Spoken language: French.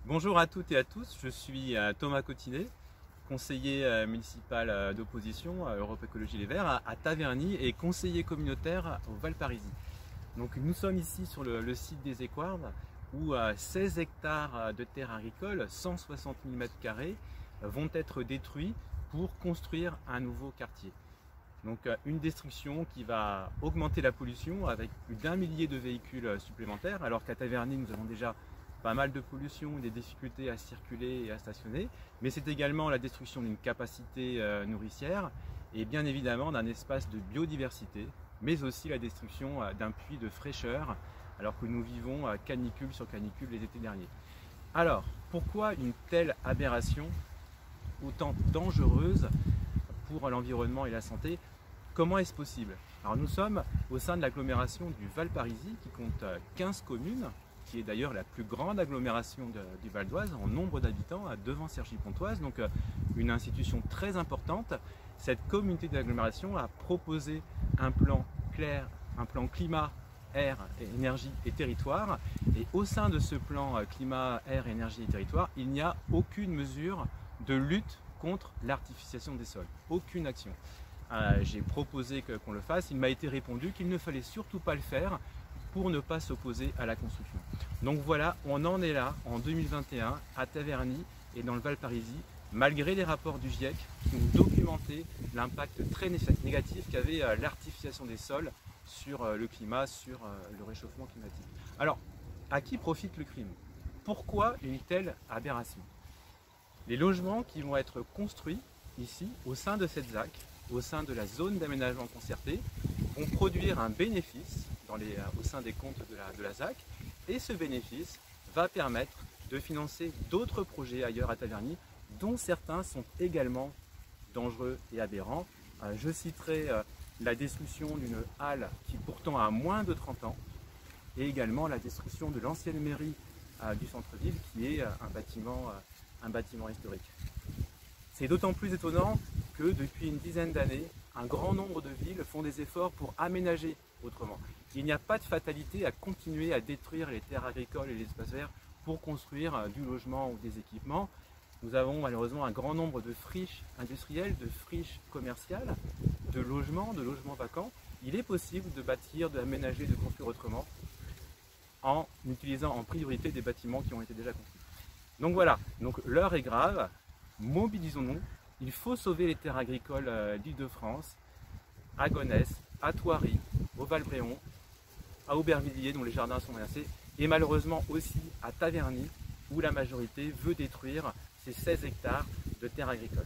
Bonjour à toutes et à tous, je suis Thomas Cotinet, conseiller municipal d'opposition à Europe Écologie Les Verts à Taverny et conseiller communautaire au Val-Parisis. Donc nous sommes ici sur le site des Équardes où 16 hectares de terres agricoles, 160 000 m² vont être détruits pour construire un nouveau quartier. Donc une destruction qui va augmenter la pollution avec plus d'1 millier de véhicules supplémentaires, alors qu'à Taverny nous avons déjà pas mal de pollution, des difficultés à circuler et à stationner, mais c'est également la destruction d'une capacité nourricière et bien évidemment d'un espace de biodiversité, mais aussi la destruction d'un puits de fraîcheur, alors que nous vivons canicule sur canicule les étés derniers. Alors, pourquoi une telle aberration autant dangereuse pour l'environnement et la santé? Comment est-ce possible? Alors nous sommes au sein de l'agglomération du Val-Parisis qui compte 15 communes, qui est d'ailleurs la plus grande agglomération du Val d'Oise en nombre d'habitants, devant Cergy-Pontoise, donc une institution très importante. Cette communauté d'agglomération a proposé un plan clair, un plan climat, air, énergie et territoire. Et au sein de ce plan climat, air, énergie et territoire, il n'y a aucune mesure de lutte contre l'artificialisation des sols, aucune action. J'ai proposé qu'on le fasse, il m'a été répondu qu'il ne fallait surtout pas le faire pour ne pas s'opposer à la construction. Donc voilà, on en est là en 2021 à Taverny et dans le Val-Parisis, malgré les rapports du GIEC qui ont documenté l'impact très négatif qu'avait l'artificialisation des sols sur le climat, sur le réchauffement climatique. Alors, à qui profite le crime? Pourquoi une telle aberration? Les logements qui vont être construits ici, au sein de cette ZAC, au sein de la zone d'aménagement concerté, vont produire un bénéfice au sein des comptes de la ZAC, et ce bénéfice va permettre de financer d'autres projets ailleurs à Taverny, dont certains sont également dangereux et aberrants. Je citerai la destruction d'une halle qui pourtant a moins de 30 ans, et également la destruction de l'ancienne mairie du centre-ville, qui est un bâtiment historique. C'est d'autant plus étonnant que depuis une dizaine d'années, un grand nombre de villes font des efforts pour aménager autrement. Il n'y a pas de fatalité à continuer à détruire les terres agricoles et les espaces verts pour construire du logement ou des équipements. Nous avons malheureusement un grand nombre de friches industrielles, de friches commerciales, de logements vacants. Il est possible de bâtir, d'aménager, de construire autrement en utilisant en priorité des bâtiments qui ont été déjà construits. Donc voilà, l'heure est grave, mobilisons-nous. Il faut sauver les terres agricoles d'Île-de-France, à Gonesse, à Thoiry, au Val-Bréon, à Aubervilliers dont les jardins sont menacés, et malheureusement aussi à Taverny où la majorité veut détruire ces 16 hectares de terres agricoles.